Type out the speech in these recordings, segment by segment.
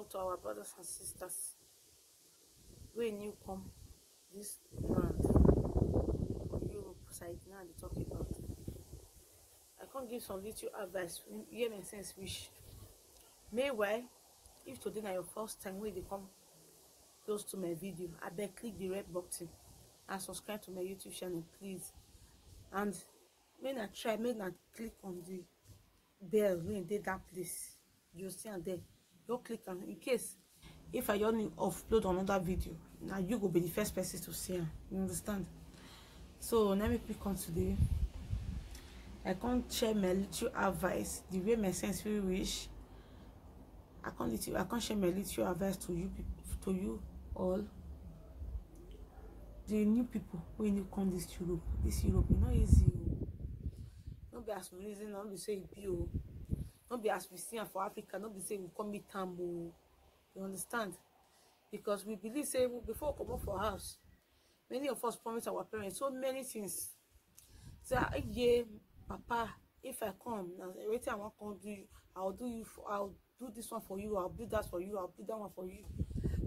to our brothers and sisters when you come this land for Europe side now they talk about. I can't give some little advice. Hear my sense wish. Meanwhile, if today na your first time when they come close to my video, I beg click the red button and subscribe to my YouTube channel, please. And when I try, when I click on the bell when they that place, you see and there. You click on in case if I only upload another video, now you will be the first person to see her. You understand? So let me pick on today. I can't share my little advice the way my sense will wish. I can't share my little advice to you all. The new people when you come this Europe is not easy. Not be as reason, not be say it be not be as we see for Africa, not be say we come meet time. You understand? Because we believe say before we come up for house, many of us promise our parents so many things. Say, yeah, Papa, if I come, now everything I want to do, I'll do this one for you, I'll do that for you, I'll do that one for you.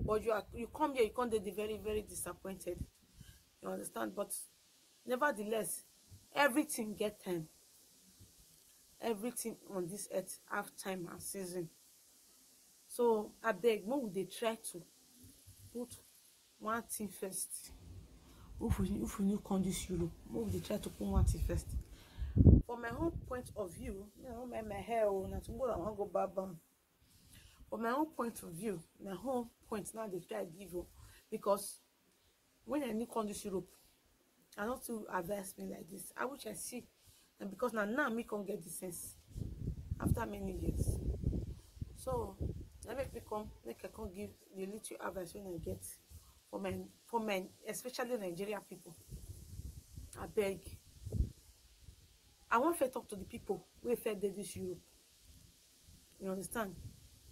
But you come here, you come there, very, very disappointed. You understand? But nevertheless, everything get time. Everything on this earth have time and season. So I beg, more would they try to put one thing first. If we new come this Europe, more would they try to put one thing first. From my own point of view, you know, my hair not tomorrow I want to go back down. From my own point of view, my whole point now they try to give you because when I new come this Europe, I don't to advise me like this. I wish I see, and because now me can't get the sense after many years. So let me come, make I can give the little advice when I get for my especially Nigerian people. I beg. I want to talk to the people who fed this Europe. You understand?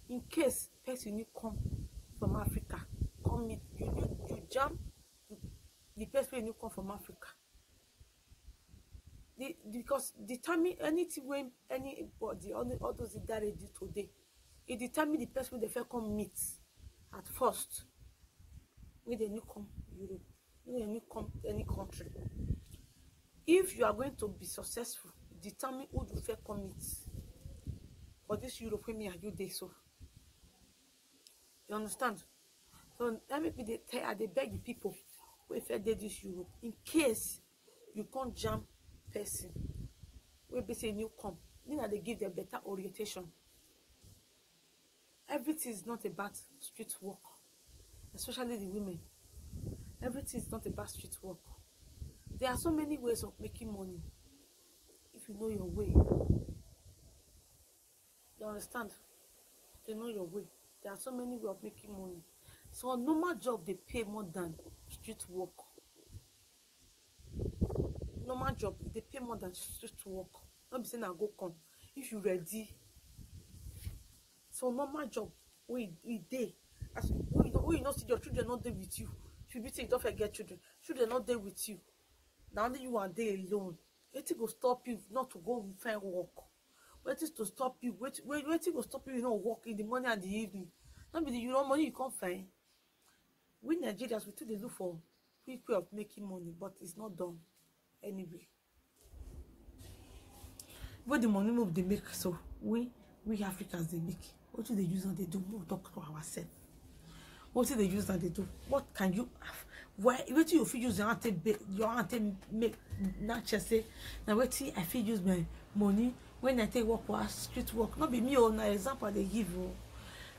In case person you come from Africa, come meet you jam the person you come from Africa. Because determine anything when anybody all those that they do today, it determine the person they first come meet at first when they new come Europe, when they new come any country. If you are going to be successful, determine who you first come meet for this Europe when me and you there. So you understand? So let me be they beg the people who first did this Europe in case you can't jam person we be say new come, you know they give them better orientation. Everything is not about street work, especially the women. Everything is not about street work. There are so many ways of making money if you know your way. You understand? If you know your way, there are so many ways of making money. So a normal job they pay more than street work. Normal job they pay more than street work. Not be saying I go come if you ready. So normal job we day as we know see your children not there with you. If you don't forget children not there with you. Now only you are there alone. Waiting will stop you not to go find work. Waiting to stop you. Waiting will stop you not work in the morning and the evening. Not be the money you can't find. We Nigerians we still look for quick way of making money, but it's not done anyway. What the money move they make, so we Africans they make. What do they use and they do? We'll talk to ourselves. What do they use and they do? What can you have? Why wait you feel use your ante make not just say now wait till I feel use my money when I take work for street work. Not be me or an example they give you.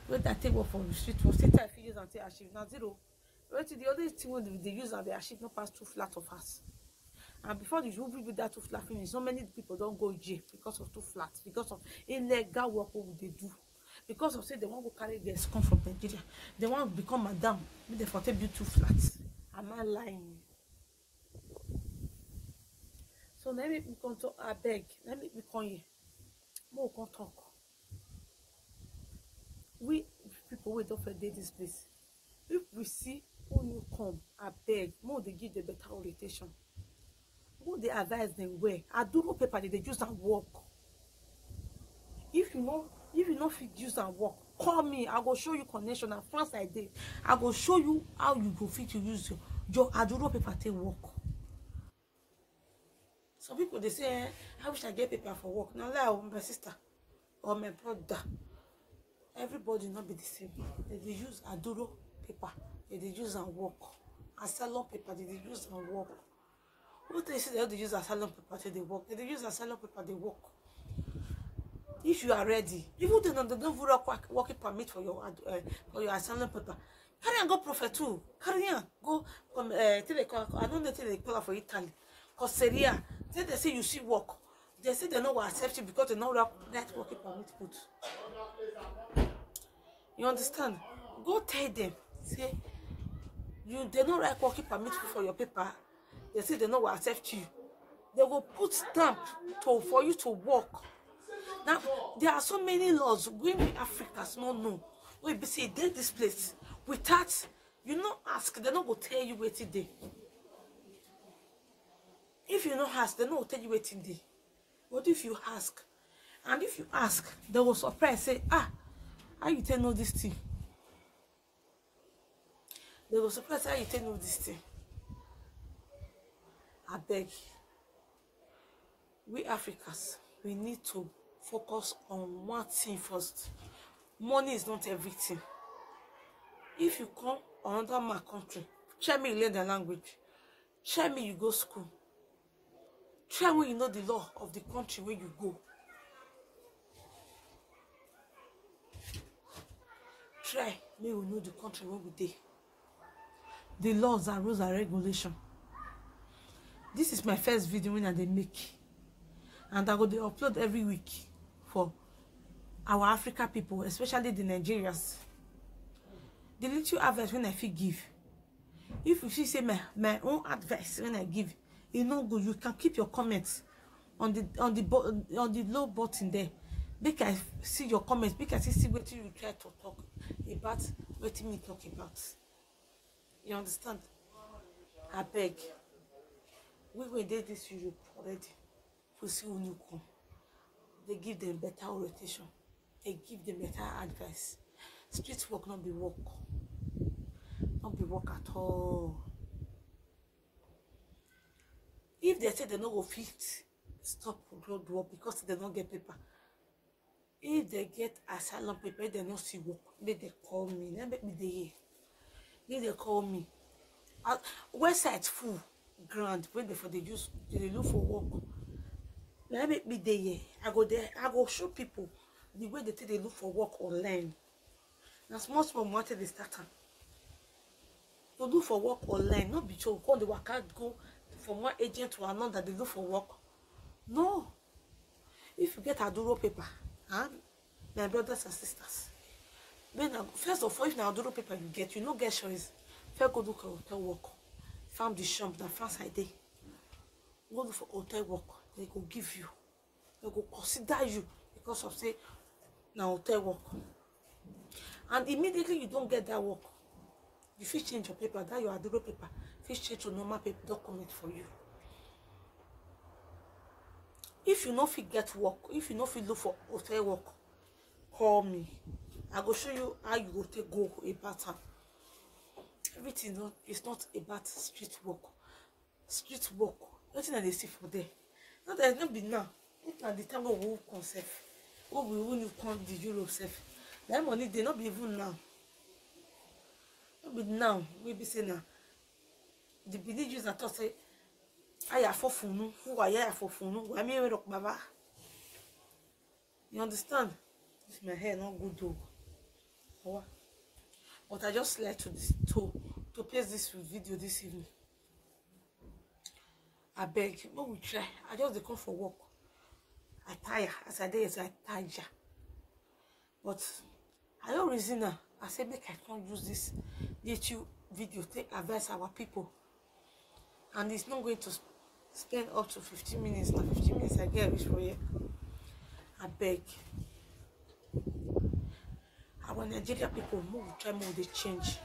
When I take work for street work, say I feel use and take achieve now zero. Wait till the other thing they use and they achieve not pass 2 flat of us. And before the move with that 2 flat finish, so many people don't go jail because of 2 flats, because of illegal work what would they do. Because of say they want to carry their scum from Nigeria. They want to become madam with the 40 build 2 flats. Am I lying? So let me come to I beg. Let me come here. More can talk. We people we don't forget this place. If we see who you come, I beg. More they give the better orientation. More they advise them where. I do no paper they use and work. If you know fit use and work, call me. I go show you connection. And France like this, I go show you how you go fit to use your Aduro paper to work. Some people they say, I wish I get paper for work. Now like my sister or my brother. Everybody not be the same. They use Aduro paper. They use and work. Asylum paper. They use and work. What they say they use asylum paper they work. They use asylum paper they work. If you are ready, even they don't working permit for your asylum paper. Carry and go prophet too. Carry and go I don't know they call for Italy. Cause Syria, they say you see work. They say they know what accept you because they know that working permit put. You understand? Go tell them. Say they don't write working permit for your paper. They say they know what accept you. They will put stamp for you to work. Now there are so many laws when we Africans not know. We be say they this place without you not ask, they not go tell you waiting day. If you not ask, they not go tell you waiting day. What if you ask? And if you ask, they will surprise say, how you tell know this thing? They will surprise how you tell know this thing. I beg. We Africans, we need to focus on one thing first. Money is not everything. If you come another my country, try me you learn the language. Try me you go school. Try when you know the law of the country where you go. Try me we know the country where we dey. The laws and rules and regulation. This is my first video when I dey make. And I go to upload every week for our African people, especially the Nigerians. The little advice when I feel give. If you see say my own advice when I give, it's not good. You can keep your comments on the low button there. Make I see your comments. Make I see what you try to talk about. What me talk about. You understand? I beg. We did this Europe already. We see when you come. They give them better orientation. They give them better advice. Street work not be work. Not be work at all. If they say they no go fit stop road work because they don't get paper. If they get asylum paper, they no see work. Make they call me. Then make me dey here. If they call me. Website full ground when they use they look for work. Let me be there. I go there. I go show people the way they look for work online. Now small matter they start. To look for work online, not be sure call the worker go from one agent to another. They look for work. No. If you get Aduro paper, my brothers and sisters, when first of all, if now Aduro paper you no get choice. First go look for hotel work. Farm the shop. Now France I dey. Go look for hotel work. They go give you. They go consider you because of say now hotel work. And immediately you don't get that work, you fit change your paper, that your Aduro paper, fit change your normal paper document for you. If you no fit get work, if you no fit look for hotel work, call me. I go show you how you go take go about am. Everything is not about street work. Street work, nothing that they see for there. Not that not be now. Not at the time we will concept. What we will come the Europe self. That money they not be even now. Not be now. We be saying now. The villagers are thought say, I have for funu. Who are you for funu? Why me rock baba? You understand? This my hair not good though. But I just like to place this video this evening. I beg, but we try. I just come for work. I tire. As I did, I tire. But I don't reason now. I said, make I can't use this YouTube video to advise our people. And it's not going to spend up to 15 minutes. Now 15 minutes I get reach for you. I beg. Our Nigeria people move, try more they change.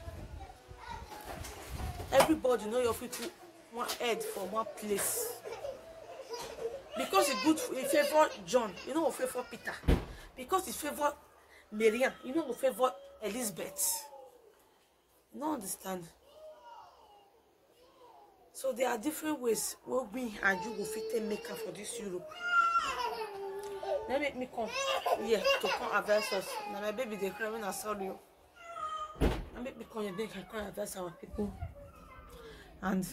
Everybody know your people one head for one place. Because it's good, it favor John, you know, favor Peter. Because it favor Marian, you no go favor Elizabeth. You no understand. So there are different ways where we and you go fit take make am for this Europe. Now make me come here to come advise us. Now my baby they cry when I saw you. Now make me come here make I come advise our people. And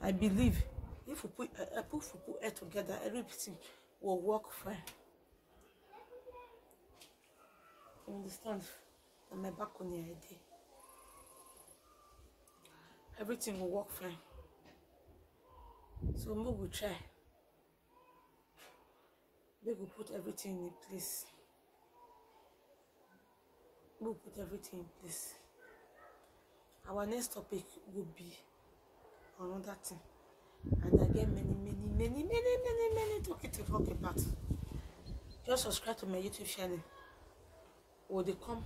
I believe if we put it together, everything will work fine. You understand? And my back on your idea. Everything will work fine. So we will try. We will put everything in place. We will put everything in place. Our next topic will be another thing. And I get many talking to talk about. Just subscribe to my YouTube channel. Or they come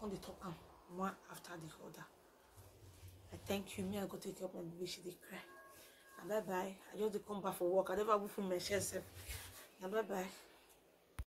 the talk one after the other. I thank you. Me, I go take care of my baby. She dey cry. And bye bye. I just come back for work. I never go for my chest. And bye bye.